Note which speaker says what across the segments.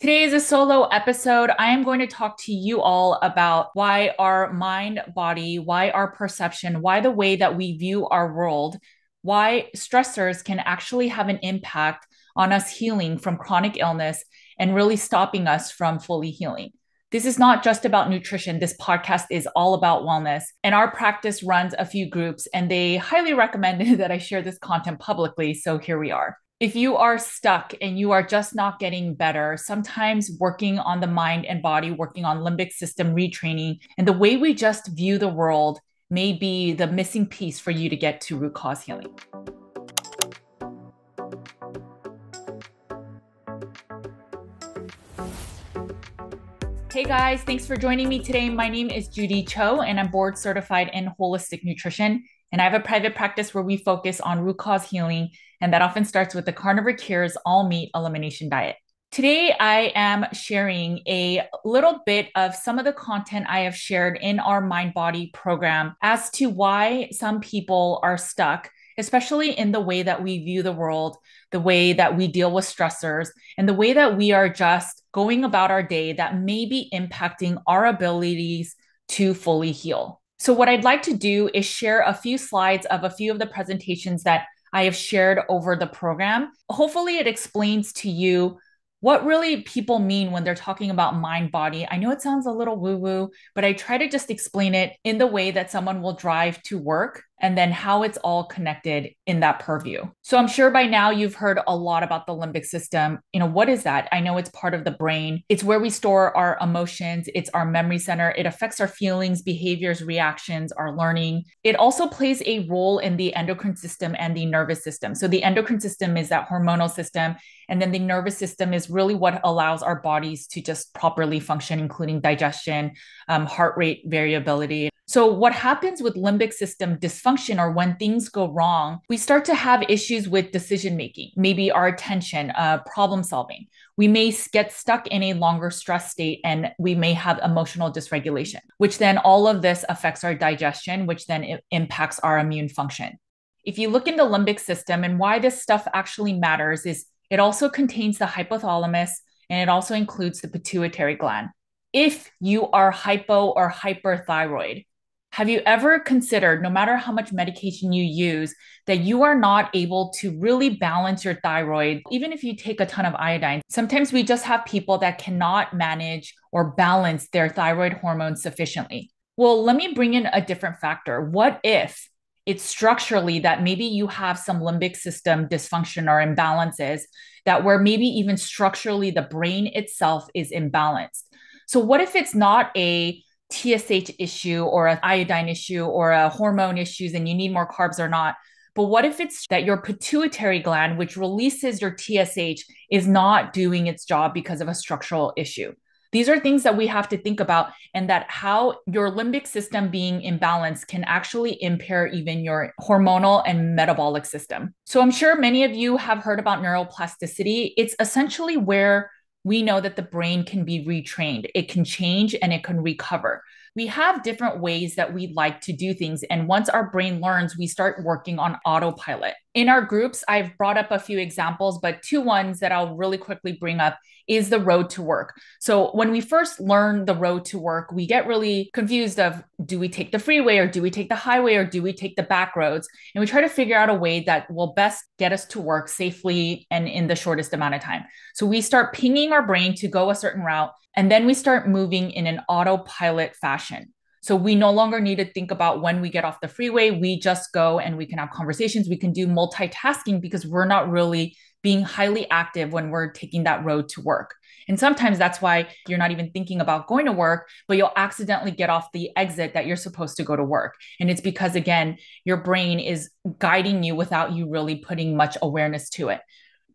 Speaker 1: Today is a solo episode. I am going to talk to you all about why our mind, body, why our perception, why the way that we view our world, why stressors can actually have an impact on us healing from chronic illness and really stopping us from fully healing. This is not just about nutrition. This podcast is all about wellness. And our practice runs a few groups, and they highly recommended that I share this content publicly. So here we are. If you are stuck and you are just not getting better, sometimes working on the mind and body, working on limbic system retraining, and the way we just view the world may be the missing piece for you to get to root cause healing. Hey guys, thanks for joining me today. My name is Judy Cho, and I'm board certified in holistic nutrition. And I have a private practice where we focus on root cause healing, and that often starts with the Carnivore Cures all meat elimination diet. Today, I am sharing a little bit of some of the content I have shared in our mind body program as to why some people are stuck, especially in the way that we view the world, the way that we deal with stressors, and the way that we are just going about our day that may be impacting our abilities to fully heal. So what I'd like to do is share a few slides of a few of the presentations that I have shared over the program. Hopefully it explains to you what really people mean when they're talking about mind body. I know it sounds a little woo woo, but I try to just explain it in the way that someone will drive to work and then how it's all connected in that purview. So I'm sure by now you've heard a lot about the limbic system. What is that? I know it's part of the brain. It's where we store our emotions. It's our memory center. It affects our feelings, behaviors, reactions, our learning. It also plays a role in the endocrine system and the nervous system. So the endocrine system is that hormonal system, and then the nervous system is really what allows our bodies to just properly function, including digestion, heart rate variability. So what happens with limbic system dysfunction, or when things go wrong, we start to have issues with decision making, maybe our attention, problem solving. We may get stuck in a longer stress state, and we may have emotional dysregulation, which then all of this affects our digestion, which then it impacts our immune function. If you look into limbic system and why this stuff actually matters, is it also contains the hypothalamus, and it also includes the pituitary gland. If you are hypo or hyperthyroid, have you ever considered, no matter how much medication you use, that you are not able to really balance your thyroid, even if you take a ton of iodine? Sometimes we just have people that cannot manage or balance their thyroid hormones sufficiently. Well, let me bring in a different factor. What if it's structurally that maybe you have some limbic system dysfunction or imbalances, that where maybe even structurally the brain itself is imbalanced? So what if it's not a TSH issue or an iodine issue or a hormone issues and you need more carbs or not? But what if it's that your pituitary gland, which releases your TSH, is not doing its job because of a structural issue? These are things that we have to think about, and that how your limbic system being imbalanced can actually impair even your hormonal and metabolic system. So I'm sure many of you have heard about neuroplasticity. It's essentially where we know that the brain can be retrained. It can change and it can recover. We have different ways that we like to do things. And once our brain learns, we start working on autopilot. In our groups, I've brought up a few examples, but two ones that I'll really quickly bring up is the road to work. So when we first learn the road to work, we get really confused of, do we take the freeway, or do we take the highway, or do we take the back roads? And we try to figure out a way that will best get us to work safely and in the shortest amount of time. So we start pinging our brain to go a certain route, and then we start moving in an autopilot fashion. So we no longer need to think about when we get off the freeway. We just go and we can have conversations. We can do multitasking because we're not really being highly active when we're taking that road to work. And sometimes that's why you're not even thinking about going to work, but you'll accidentally get off the exit that you're supposed to go to work. And it's because, again, your brain is guiding you without you really putting much awareness to it.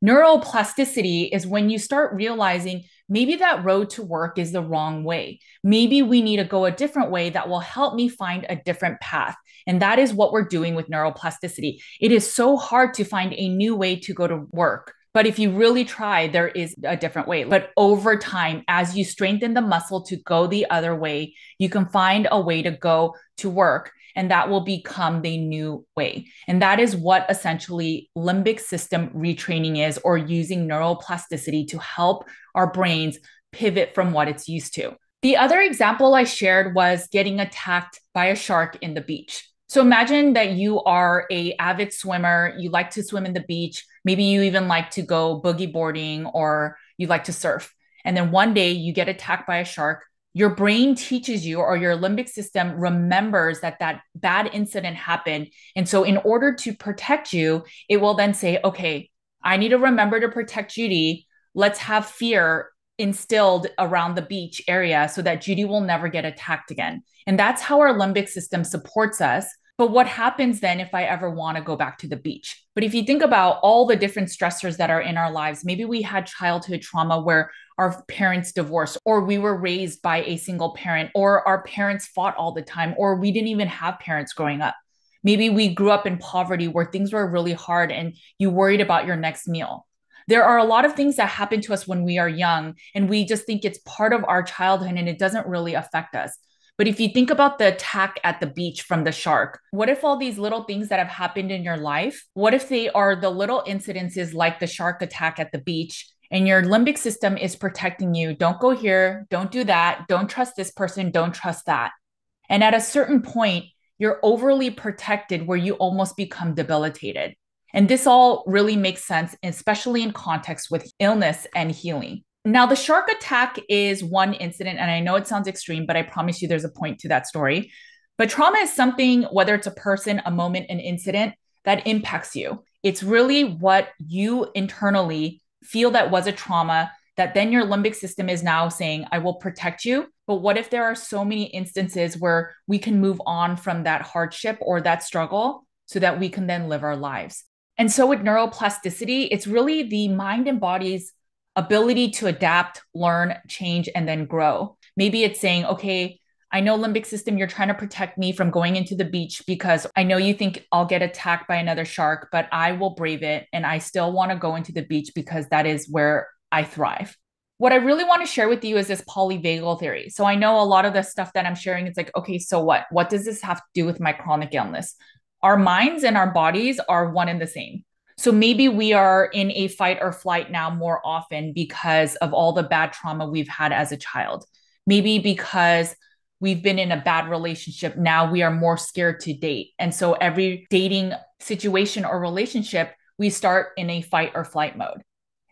Speaker 1: Neuroplasticity is when you start realizing maybe that road to work is the wrong way. Maybe we need to go a different way that will help me find a different path. And that is what we're doing with neuroplasticity. It is so hard to find a new way to go to work, But if you really try, there is a different way. But over time, as you strengthen the muscle to go the other way, you can find a way to go to work, and that will become the new way. And that is what essentially limbic system retraining is, or using neuroplasticity to help our brains pivot from what it's used to. The other example I shared was getting attacked by a shark in the beach. So imagine that you are an avid swimmer, you like to swim in the beach, maybe you even like to go boogie boarding or you like to surf. And then one day you get attacked by a shark. Your brain teaches you, or your limbic system remembers that that bad incident happened. And so in order to protect you, it will then say, okay, I need to remember to protect Judy. Let's have fear instilled around the beach area so that Judy will never get attacked again. And that's how our limbic system supports us. But what happens then if I ever want to go back to the beach? But if you think about all the different stressors that are in our lives, maybe we had childhood trauma where our parents divorced, or we were raised by a single parent, or our parents fought all the time, or we didn't even have parents growing up. Maybe we grew up in poverty where things were really hard and you worried about your next meal. There are a lot of things that happen to us when we are young, and we just think it's part of our childhood and it doesn't really affect us. But if you think about the attack at the beach from the shark, what if all these little things that have happened in your life, what if they are the little incidences like the shark attack at the beach, and your limbic system is protecting you? Don't go here, don't do that, don't trust this person, don't trust that. And at a certain point, you're overly protected where you almost become debilitated. And this all really makes sense, especially in context with illness and healing. Now, the shark attack is one incident, and I know it sounds extreme, but I promise you there's a point to that story. But trauma is something, whether it's a person, a moment, an incident, that impacts you. It's really what you internally feel that was a trauma, that then your limbic system is now saying, I will protect you. But what if there are so many instances where we can move on from that hardship or that struggle so that we can then live our lives? And so with neuroplasticity, it's really the mind and body's ability to adapt, learn, change, and then grow. Maybe it's saying, okay, I know limbic system, you're trying to protect me from going into the beach because I know you think I'll get attacked by another shark, but I will brave it. And I still want to go into the beach because that is where I thrive. What I really want to share with you is this polyvagal theory. So I know a lot of the stuff that I'm sharing, it's like, okay, so what? What does this have to do with my chronic illness? Our minds and our bodies are one and the same. So maybe we are in a fight or flight now more often because of all the bad trauma we've had as a child. Maybe because we've been in a bad relationship, now we are more scared to date. And so every dating situation or relationship, we start in a fight or flight mode.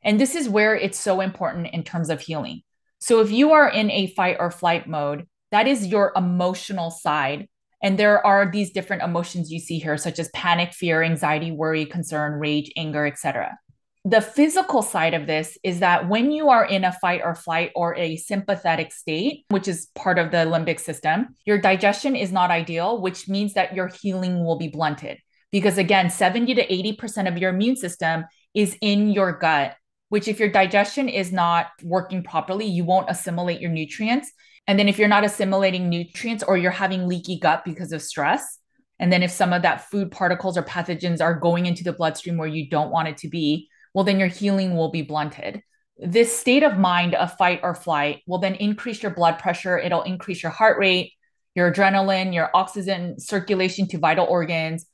Speaker 1: And this is where it's so important in terms of healing. So if you are in a fight or flight mode, that is your emotional side. And there are these different emotions you see here, such as panic, fear, anxiety, worry, concern, rage, anger, etc. The physical side of this is that when you are in a fight or flight or a sympathetic state, which is part of the limbic system, your digestion is not ideal, which means that your healing will be blunted. Because again, 70 to 80% of your immune system is in your gut, which if your digestion is not working properly, you won't assimilate your nutrients. And then if you're not assimilating nutrients or you're having leaky gut because of stress, and then if some of that food particles or pathogens are going into the bloodstream where you don't want it to be, well, then your healing will be blunted. This state of mind of fight or flight will then increase your blood pressure. It'll increase your heart rate, your adrenaline, your oxygen circulation to vital organs.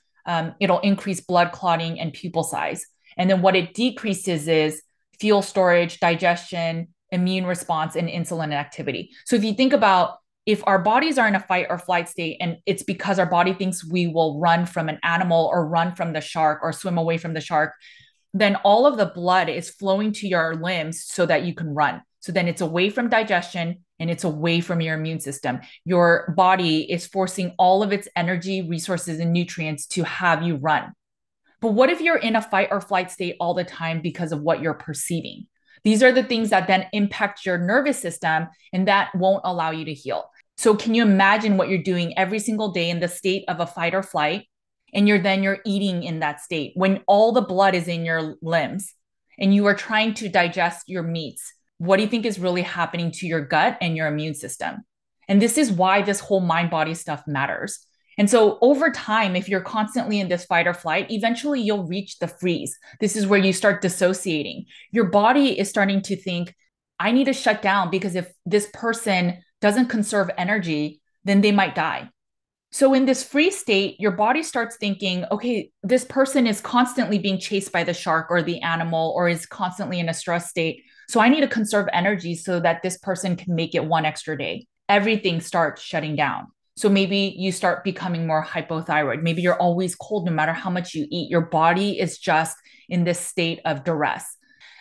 Speaker 1: It'll increase blood clotting and pupil size. And then what it decreases is fuel storage, digestion, immune response, and insulin activity. So if you think about if our bodies are in a fight or flight state, and it's because our body thinks we will run from an animal or run from the shark or swim away from the shark, then all of the blood is flowing to your limbs so that you can run. So then it's away from digestion and it's away from your immune system. Your body is forcing all of its energy, resources, and nutrients to have you run. But what if you're in a fight or flight state all the time because of what you're perceiving? These are the things that then impact your nervous system, and that won't allow you to heal. So can you imagine what you're doing every single day in the state of a fight or flight, and you're eating in that state when all the blood is in your limbs and you are trying to digest your meats? What do you think is really happening to your gut and your immune system? And this is why this whole mind body stuff matters. And so over time, if you're constantly in this fight or flight, eventually you'll reach the freeze. This is where you start dissociating. Your body is starting to think, I need to shut down because if this person doesn't conserve energy, then they might die. So in this free state, your body starts thinking, okay, this person is constantly being chased by the shark or the animal or is constantly in a stress state. So I need to conserve energy so that this person can make it one extra day. Everything starts shutting down. So maybe you start becoming more hypothyroid. Maybe you're always cold no matter how much you eat. Your body is just in this state of duress.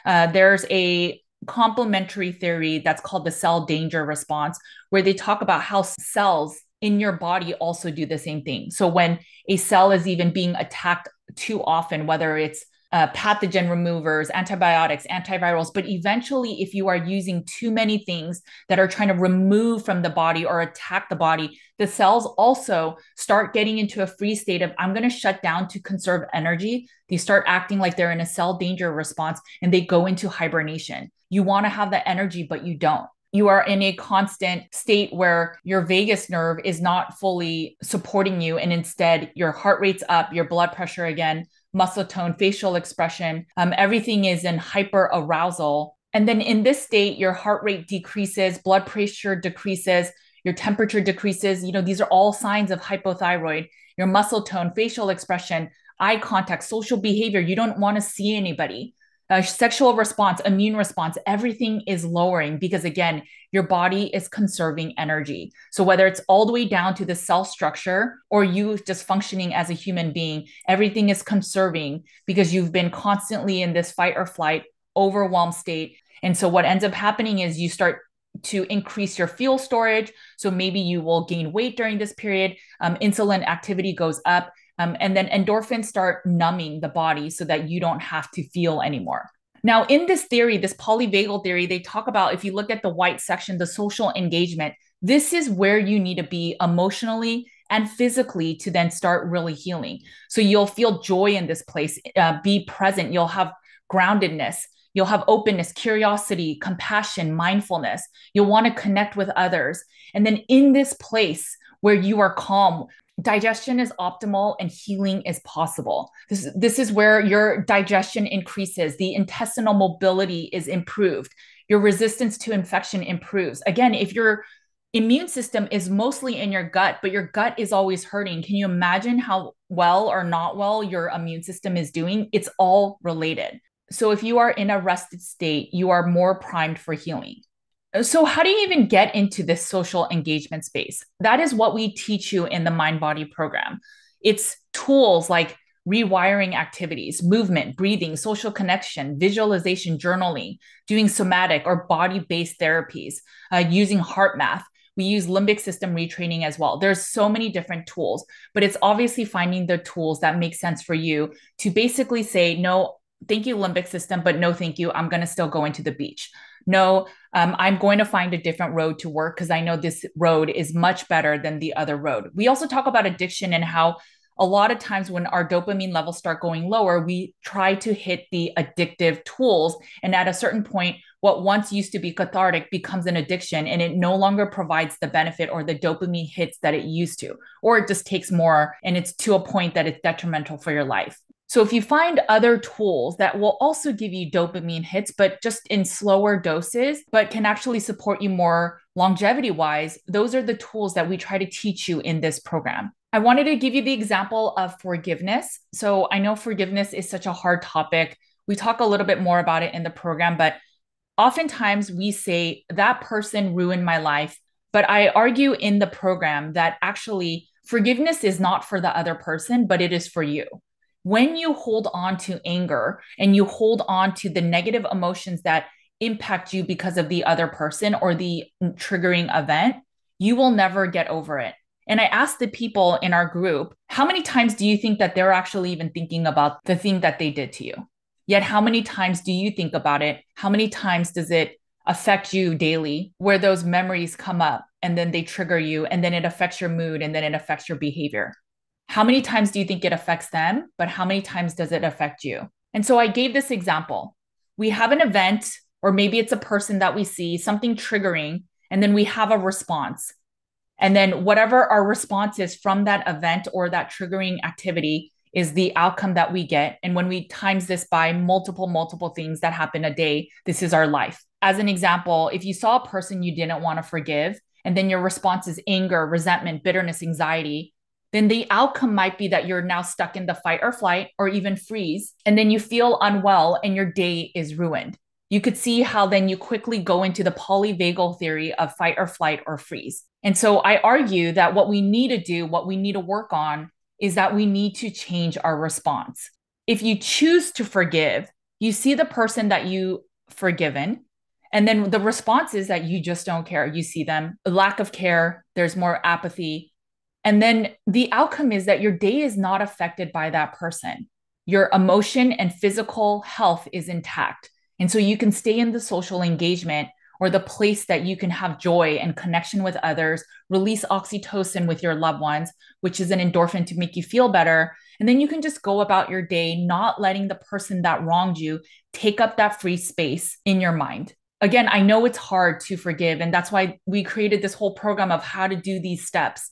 Speaker 1: There's a complementary theory that's called the cell danger response, where they talk about how cells in your body also do the same thing. So when a cell is even being attacked too often, whether it's pathogen removers, antibiotics, antivirals, but eventually, if you are using too many things that are trying to remove from the body or attack the body, the cells also start getting into a free state of, I'm going to shut down to conserve energy. They start acting like they're in a cell danger response and they go into hibernation. You want to have the energy, but you don't. You are in a constant state where your vagus nerve is not fully supporting you. And instead, your heart rate's up, your blood pressure again, muscle tone, facial expression, everything is in hyper arousal. And then in this state, your heart rate decreases, blood pressure decreases, your temperature decreases. These are all signs of hypothyroid. Your muscle tone, facial expression, eye contact, social behavior. You don't want to see anybody. Sexual response, immune response, everything is lowering because, again, your body is conserving energy. So whether it's all the way down to the cell structure or you just functioning as a human being, everything is conserving because you've been constantly in this fight or flight, overwhelmed state. And so what ends up happening is you start to increase your fuel storage. So maybe you will gain weight during this period. Insulin activity goes up. And then endorphins start numbing the body so that you don't have to feel anymore. Now, in this theory, this polyvagal theory, they talk about, if you look at the white section, the social engagement, this is where you need to be emotionally and physically to then start really healing. So you'll feel joy in this place, be present. You'll have groundedness. You'll have openness, curiosity, compassion, mindfulness. You'll want to connect with others. And then in this place where you are calm, digestion is optimal and healing is possible. This is where your digestion increases, the intestinal mobility is improved, your resistance to infection improves. Again, if your immune system is mostly in your gut, but your gut is always hurting, can you imagine how well or not well your immune system is doing? It's all related. So if you are in a rested state, you are more primed for healing. So how do you even get into this social engagement space? That is what we teach you in the Mind Body program. It's tools like rewiring activities, movement, breathing, social connection, visualization, journaling, doing somatic or body-based therapies, using heart math. We use limbic system retraining as well. There's so many different tools, but it's obviously finding the tools that make sense for you to basically say, no, thank you, limbic system, but no, thank you. I'm going to still go into the beach. No, I'm going to find a different road to work because I know this road is much better than the other road. We also talk about addiction and how a lot of times when our dopamine levels start going lower, we try to hit the addictive tools. And at a certain point, what once used to be cathartic becomes an addiction and it no longer provides the benefit or the dopamine hits that it used to, or it just takes more and it's to a point that it's detrimental for your life. So if you find other tools that will also give you dopamine hits, but just in slower doses, but can actually support you more longevity-wise, those are the tools that we try to teach you in this program. I wanted to give you the example of forgiveness. So I know forgiveness is such a hard topic. We talk a little bit more about it in the program, but oftentimes we say that person ruined my life. But I argue in the program that actually forgiveness is not for the other person, but it is for you. When you hold on to anger and you hold on to the negative emotions that impact you because of the other person or the triggering event, you will never get over it. And I asked the people in our group, how many times do you think that they're actually even thinking about the thing that they did to you? Yet, how many times do you think about it? How many times does it affect you daily where those memories come up and then they trigger you and then it affects your mood and then it affects your behavior? How many times do you think it affects them? But how many times does it affect you? And so I gave this example. We have an event, or maybe it's a person that we see, something triggering, and then we have a response. And then whatever our response is from that event or that triggering activity is the outcome that we get. And when we times this by multiple things that happen a day, this is our life. As an example, if you saw a person you didn't want to forgive, and then your response is anger, resentment, bitterness, anxiety, then the outcome might be that you're now stuck in the fight or flight or even freeze. And then you feel unwell and your day is ruined. You could see how then you quickly go into the polyvagal theory of fight or flight or freeze. And so I argue that what we need to do, what we need to work on is that we need to change our response. If you choose to forgive, you see the person that you forgiven, and then the response is that you just don't care. You see them, lack of care, there's more apathy. And then the outcome is that your day is not affected by that person. Your emotion and physical health is intact. And so you can stay in the social engagement or the place that you can have joy and connection with others, release oxytocin with your loved ones, which is an endorphin to make you feel better. And then you can just go about your day, not letting the person that wronged you take up that free space in your mind. Again, I know it's hard to forgive, and that's why we created this whole program of how to do these steps.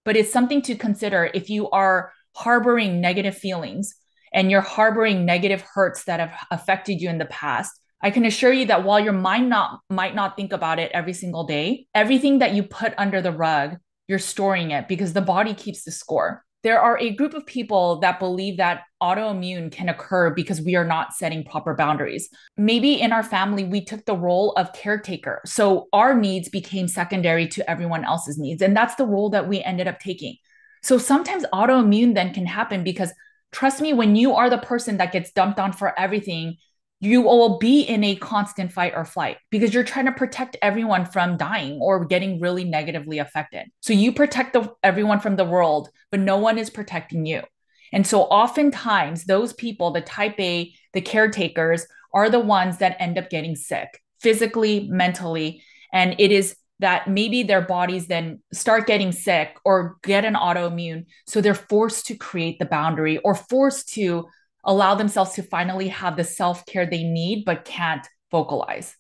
Speaker 1: But it's something to consider if you are harboring negative feelings and you're harboring negative hurts that have affected you in the past. I can assure you that while your mind might not think about it every single day, everything that you put under the rug, you're storing it because the body keeps the score. There are a group of people that believe that autoimmune can occur because we are not setting proper boundaries. Maybe in our family, we took the role of caretaker. So our needs became secondary to everyone else's needs. And that's the role that we ended up taking. So sometimes autoimmune then can happen because trust me, when you are the person that gets dumped on for everything, you will be in a constant fight or flight because you're trying to protect everyone from dying or getting really negatively affected. So you protect everyone from the world, but no one is protecting you. And so oftentimes those people, the type A, the caretakers, are the ones that end up getting sick physically, mentally. And it is that maybe their bodies then start getting sick or get an autoimmune. So they're forced to create the boundary or forced to allow themselves to finally have the self-care they need, but can't vocalize.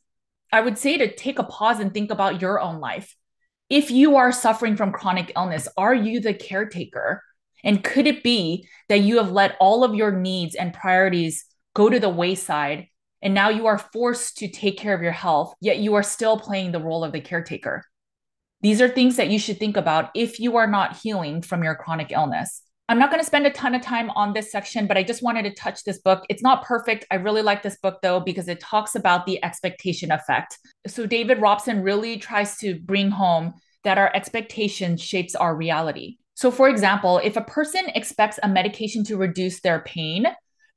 Speaker 1: I would say to take a pause and think about your own life. If you are suffering from chronic illness, are you the caretaker? And could it be that you have let all of your needs and priorities go to the wayside, and now you are forced to take care of your health, yet you are still playing the role of the caretaker? These are things that you should think about if you are not healing from your chronic illness. I'm not going to spend a ton of time on this section, but I just wanted to touch this book. It's not perfect. I really like this book, though, because it talks about the expectation effect. So David Robson really tries to bring home that our expectation shapes our reality. So for example, if a person expects a medication to reduce their pain,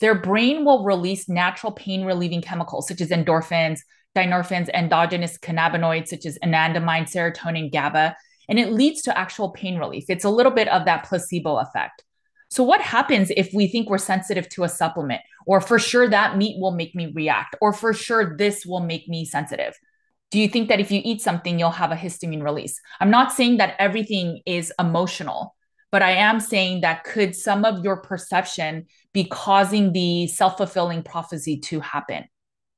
Speaker 1: their brain will release natural pain-relieving chemicals, such as endorphins, dynorphins, endogenous cannabinoids, such as anandamide, serotonin, GABA, and it leads to actual pain relief. It's a little bit of that placebo effect. So what happens if we think we're sensitive to a supplement, or for sure that meat will make me react, or for sure this will make me sensitive? Do you think that if you eat something, you'll have a histamine release? I'm not saying that everything is emotional, but I am saying that could some of your perception be causing the self-fulfilling prophecy to happen?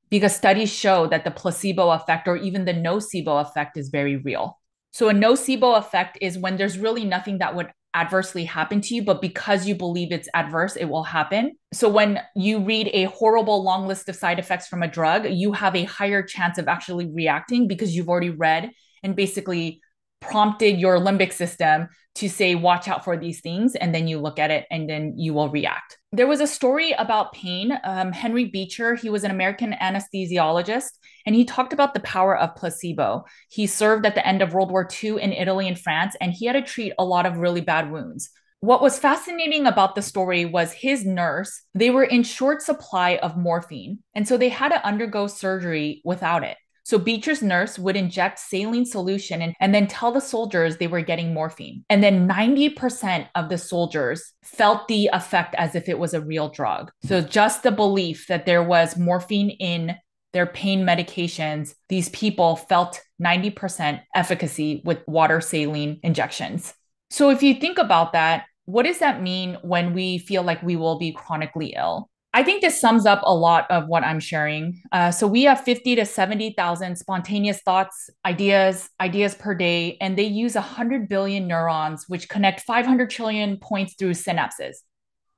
Speaker 1: Because studies show that the placebo effect or even the nocebo effect is very real. So a nocebo effect is when there's really nothing that would adversely happen to you, but because you believe it's adverse, it will happen. So when you read a horrible long list of side effects from a drug, you have a higher chance of actually reacting because you've already read and basically prompted your limbic system to say, watch out for these things. And then you look at it and then you will react. There was a story about pain. Henry Beecher, he was an American anesthesiologist, and he talked about the power of placebo. He served at the end of World War II in Italy and France, and he had to treat a lot of really bad wounds. What was fascinating about the story was his nurse, they were in short supply of morphine, and so they had to undergo surgery without it. So Beecher's nurse would inject saline solution and then tell the soldiers they were getting morphine. And then 90% of the soldiers felt the effect as if it was a real drug. So just the belief that there was morphine in their pain medications, these people felt 90% efficacy with water saline injections. So if you think about that, what does that mean when we feel like we will be chronically ill? I think this sums up a lot of what I'm sharing. So we have 50 to 70,000 spontaneous thoughts, ideas per day, and they use 100 billion neurons, which connect 500 trillion points through synapses.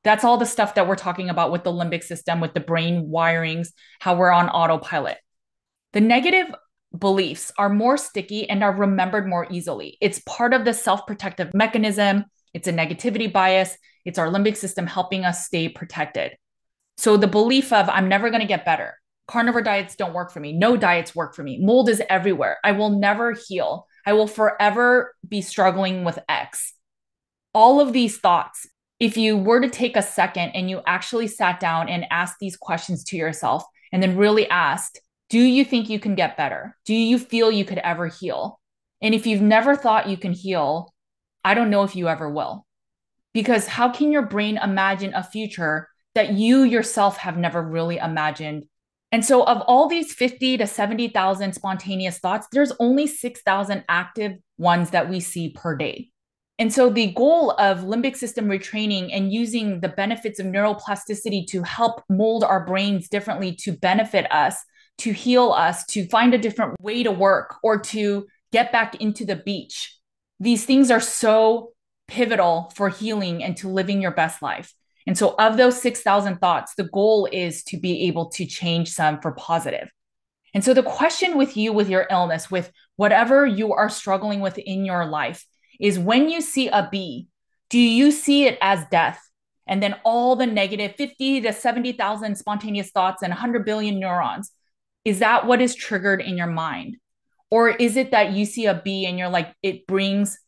Speaker 1: That's all the stuff that we're talking about with the limbic system, with the brain wirings, how we're on autopilot. The negative beliefs are more sticky and are remembered more easily. It's part of the self protective mechanism, it's a negativity bias, it's our limbic system helping us stay protected. So the belief of I'm never going to get better. Carnivore diets don't work for me. No diets work for me. Mold is everywhere. I will never heal. I will forever be struggling with X. All of these thoughts, if you were to take a second and you actually sat down and asked these questions to yourself and then really asked, do you think you can get better? Do you feel you could ever heal? And if you've never thought you can heal, I don't know if you ever will. Because how can your brain imagine a future that you yourself have never really imagined? And so, of all these 50 to 70,000 spontaneous thoughts, there's only 6,000 active ones that we see per day. And so, the goal of limbic system retraining and using the benefits of neuroplasticity to help mold our brains differently to benefit us, to heal us, to find a different way to work, or to get back into the beach. These things are so pivotal for healing and to living your best life. And so, of those 6,000 thoughts, the goal is to be able to change some for positive. And so, the question with you, with your illness, with whatever you are struggling with in your life, is when you see a bee, do you see it as death? And then all the negative 50 to 70,000 spontaneous thoughts and 100 billion neurons, is that what is triggered in your mind? Or is it that you see a bee and you're like, it brings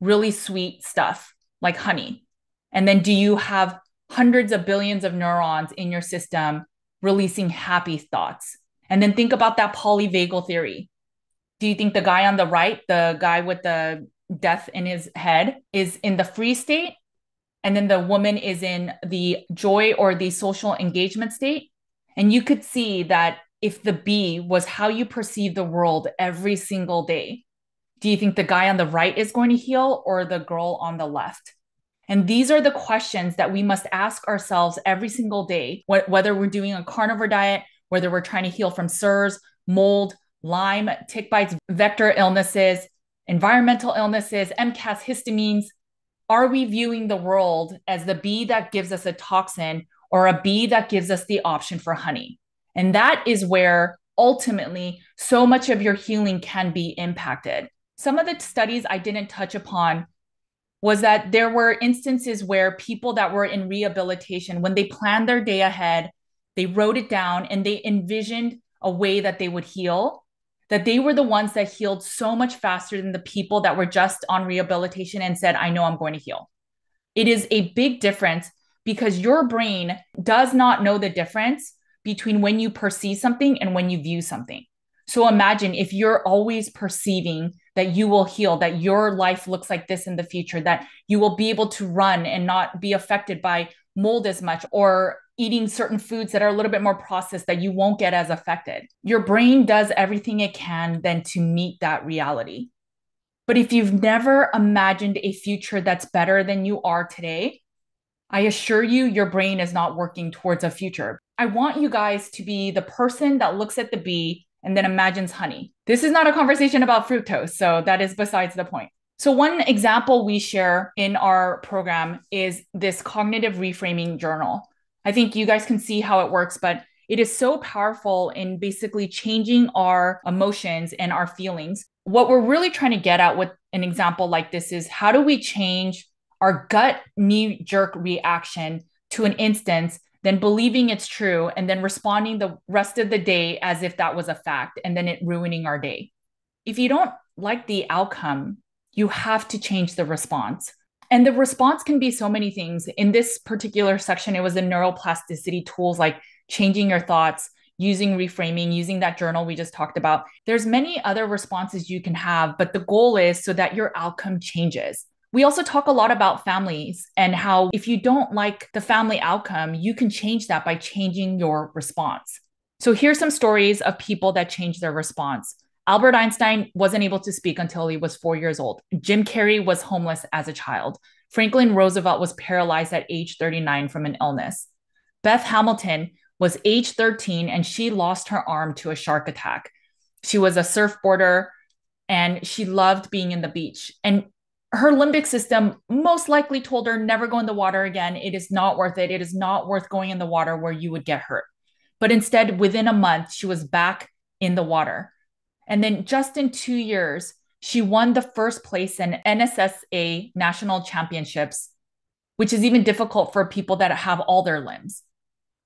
Speaker 1: really sweet stuff like honey? And then do you have hundreds of billions of neurons in your system releasing happy thoughts? And then think about that polyvagal theory. Do you think the guy on the right, the guy with the death in his head, is in the free state? And then the woman is in the joy or the social engagement state? And you could see that if the bee was how you perceive the world every single day, do you think the guy on the right is going to heal or the girl on the left? And these are the questions that we must ask ourselves every single day, whether we're doing a carnivore diet, whether we're trying to heal from SIRS, mold, Lyme, tick bites, vector illnesses, environmental illnesses, MCAS, histamines. Are we viewing the world as the bee that gives us a toxin or a bee that gives us the option for honey? And that is where ultimately so much of your healing can be impacted. Some of the studies I didn't touch upon was that there were instances where people that were in rehabilitation, when they planned their day ahead, they wrote it down and they envisioned a way that they would heal, that they were the ones that healed so much faster than the people that were just on rehabilitation and said, I know I'm going to heal. It is a big difference because your brain does not know the difference between when you perceive something and when you view something. So imagine if you're always perceiving that you will heal, that your life looks like this in the future, that you will be able to run and not be affected by mold as much, or eating certain foods that are a little bit more processed that you won't get as affected. Your brain does everything it can then to meet that reality. But if you've never imagined a future that's better than you are today, I assure you, your brain is not working towards a future. I want you guys to be the person that looks at the bee and then imagines honey. This is not a conversation about fructose, so that is besides the point. So one example we share in our program is this cognitive reframing journal. I think you guys can see how it works, but it is so powerful in basically changing our emotions and our feelings. What we're really trying to get at with an example like this is how do we change our gut knee-jerk reaction to an instance, then believing it's true, and then responding the rest of the day as if that was a fact, and then it ruining our day. If you don't like the outcome, you have to change the response. And the response can be so many things. In this particular section, it was the neuroplasticity tools like changing your thoughts, using reframing, using that journal we just talked about. There's many other responses you can have, but the goal is so that your outcome changes. We also talk a lot about families and how if you don't like the family outcome, you can change that by changing your response. So here's some stories of people that changed their response. Albert Einstein wasn't able to speak until he was 4 years old. Jim Carrey was homeless as a child. Franklin Roosevelt was paralyzed at age 39 from an illness. Beth Hamilton was age 13 and she lost her arm to a shark attack. She was a surfboarder and she loved being in the beach. And her limbic system most likely told her never go in the water again. It is not worth it. It is not worth going in the water where you would get hurt. But instead, within a month, she was back in the water. And then just in 2 years, she won the first place in NSSA national championships, which is even difficult for people that have all their limbs.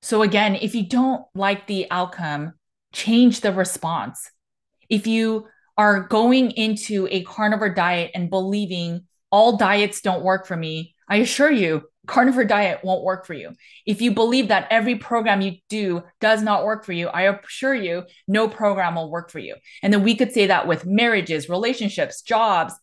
Speaker 1: So again, if you don't like the outcome, change the response. If you are going into a carnivore diet and believing all diets don't work for me, I assure you, carnivore diet won't work for you. If you believe that every program you do does not work for you, I assure you, no program will work for you. And then we could say that with marriages, relationships, jobs,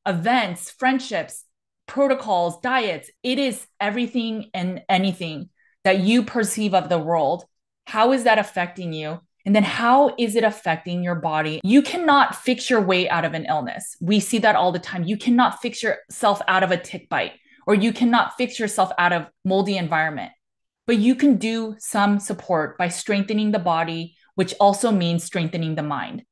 Speaker 1: events, friendships, protocols, diets. It is everything and anything that you perceive of the world. How is that affecting you? And then how is it affecting your body? You cannot fix your way out of an illness. We see that all the time. You cannot fix yourself out of a tick bite, or you cannot fix yourself out of moldy environment. But you can do some support by strengthening the body, which also means strengthening the mind.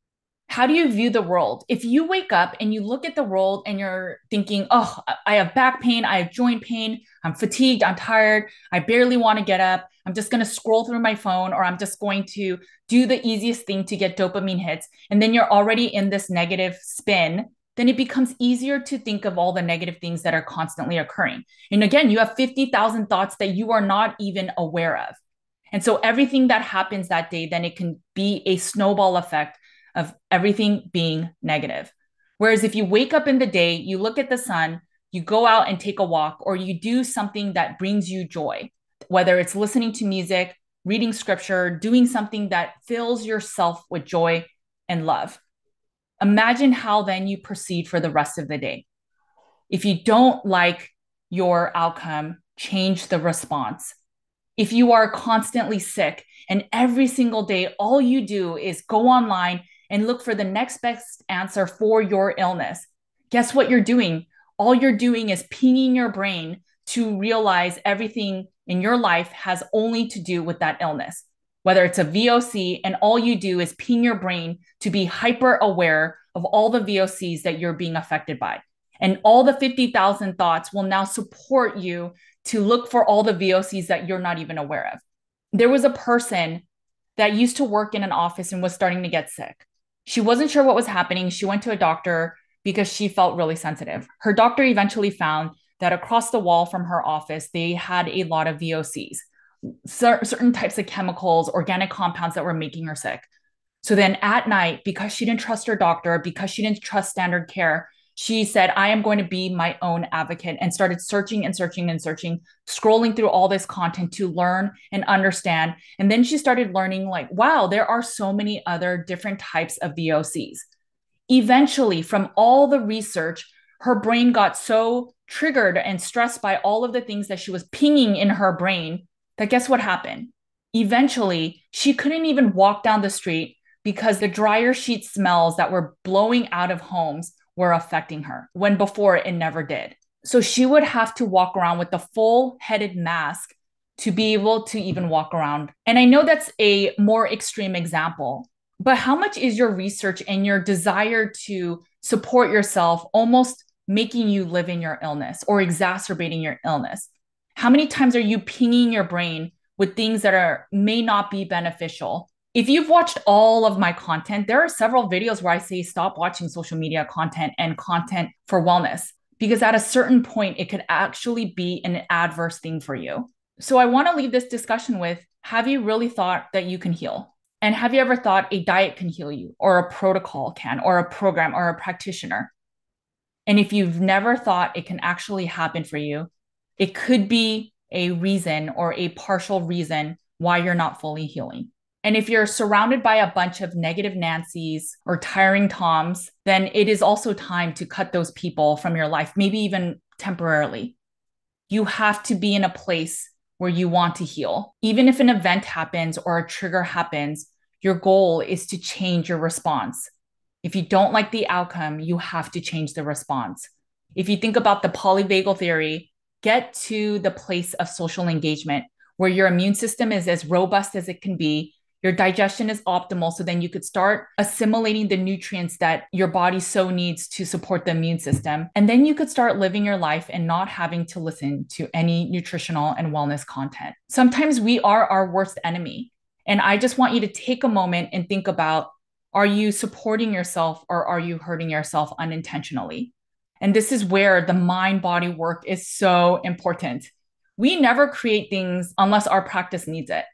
Speaker 1: How do you view the world? If you wake up and you look at the world and you're thinking, oh, I have back pain, I have joint pain, I'm fatigued, I'm tired, I barely want to get up, I'm just going to scroll through my phone, or I'm just going to do the easiest thing to get dopamine hits, and then you're already in this negative spin, then it becomes easier to think of all the negative things that are constantly occurring. And again, you have 50,000 thoughts that you are not even aware of. And so everything that happens that day, then it can be a snowball effect of everything being negative. Whereas if you wake up in the day, you look at the sun, you go out and take a walk, or you do something that brings you joy, whether it's listening to music, reading scripture, doing something that fills yourself with joy and love. Imagine how then you proceed for the rest of the day. If you don't like your outcome, change the response. If you are constantly sick and every single day, all you do is go online and look for the next best answer for your illness, guess what you're doing? All you're doing is pinging your brain to realize everything in your life has only to do with that illness, whether it's a VOC, and all you do is ping your brain to be hyper aware of all the VOCs that you're being affected by. And all the 50,000 thoughts will now support you to look for all the VOCs that you're not even aware of. There was a person that used to work in an office and was starting to get sick. She wasn't sure what was happening. She went to a doctor because she felt really sensitive. Her doctor eventually found that across the wall from her office, they had a lot of VOCs, certain types of chemicals, organic compounds that were making her sick. So then at night, because she didn't trust her doctor, because she didn't trust standard care, she said, I am going to be my own advocate, and started searching and searching and searching, scrolling through all this content to learn and understand. And then she started learning, like, wow, there are so many other different types of VOCs. Eventually, from all the research, her brain got so triggered and stressed by all of the things that she was pinging in her brain that guess what happened? Eventually, she couldn't even walk down the street because the dryer sheet smells that were blowing out of homes were affecting her, when before it never did. So she would have to walk around with the full headed mask to be able to even walk around. And I know that's a more extreme example, but how much is your research and your desire to support yourself almost making you live in your illness or exacerbating your illness? How many times are you pinging your brain with things that may not be beneficial? If you've watched all of my content, there are several videos where I say stop watching social media content and content for wellness, because at a certain point, it could actually be an adverse thing for you. So I want to leave this discussion with, have you really thought that you can heal? And have you ever thought a diet can heal you, or a protocol can, or a program, or a practitioner? And if you've never thought it can actually happen for you, it could be a reason or a partial reason why you're not fully healing. And if you're surrounded by a bunch of negative Nancys or tiring Toms, then it is also time to cut those people from your life, maybe even temporarily. You have to be in a place where you want to heal. Even if an event happens or a trigger happens, your goal is to change your response. If you don't like the outcome, you have to change the response. If you think about the polyvagal theory, get to the place of social engagement where your immune system is as robust as it can be. Your digestion is optimal, so then you could start assimilating the nutrients that your body so needs to support the immune system. And then you could start living your life and not having to listen to any nutritional and wellness content. Sometimes we are our worst enemy. And I just want you to take a moment and think about, are you supporting yourself or are you hurting yourself unintentionally? And this is where the mind-body work is so important. We never create things unless our practice needs it.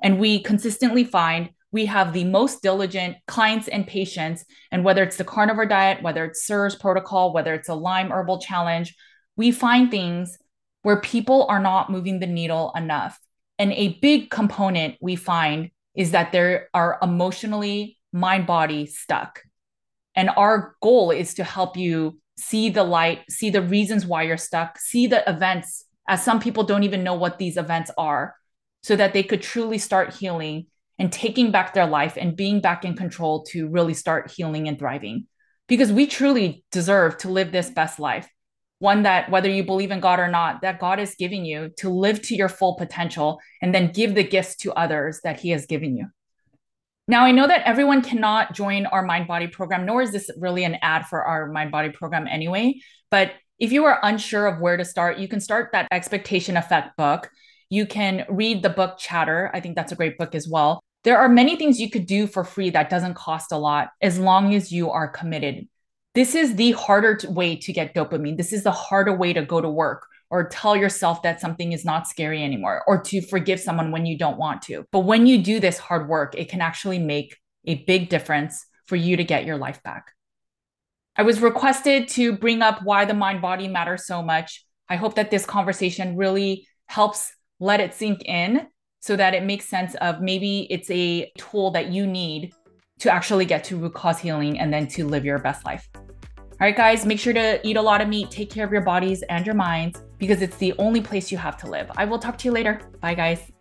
Speaker 1: And we consistently find we have the most diligent clients and patients. And whether it's the carnivore diet, whether it's SIRS protocol, whether it's a Lyme herbal challenge, we find things where people are not moving the needle enough. And a big component we find is that they are emotionally mind-body stuck. And our goal is to help you see the light, see the reasons why you're stuck, see the events, as some people don't even know what these events are, so that they could truly start healing and taking back their life and being back in control to really start healing and thriving. Because we truly deserve to live this best life, one that, whether you believe in God or not, that God is giving you to live to your full potential and then give the gifts to others that He has given you. Now, I know that everyone cannot join our Mind Body program, nor is this really an ad for our Mind Body program anyway. But if you are unsure of where to start, you can start that Expectation Effect book. You can read the book Chatter. I think that's a great book as well. There are many things you could do for free that doesn't cost a lot as long as you are committed. This is the harder way to get dopamine. This is the harder way to go to work or tell yourself that something is not scary anymore, or to forgive someone when you don't want to. But when you do this hard work, it can actually make a big difference for you to get your life back. I was requested to bring up why the mind body matters so much. I hope that this conversation really helps let it sink in so that it makes sense of maybe it's a tool that you need to actually get to root cause healing and then to live your best life. All right, guys, make sure to eat a lot of meat, take care of your bodies and your minds, because it's the only place you have to live. I will talk to you later. Bye, guys.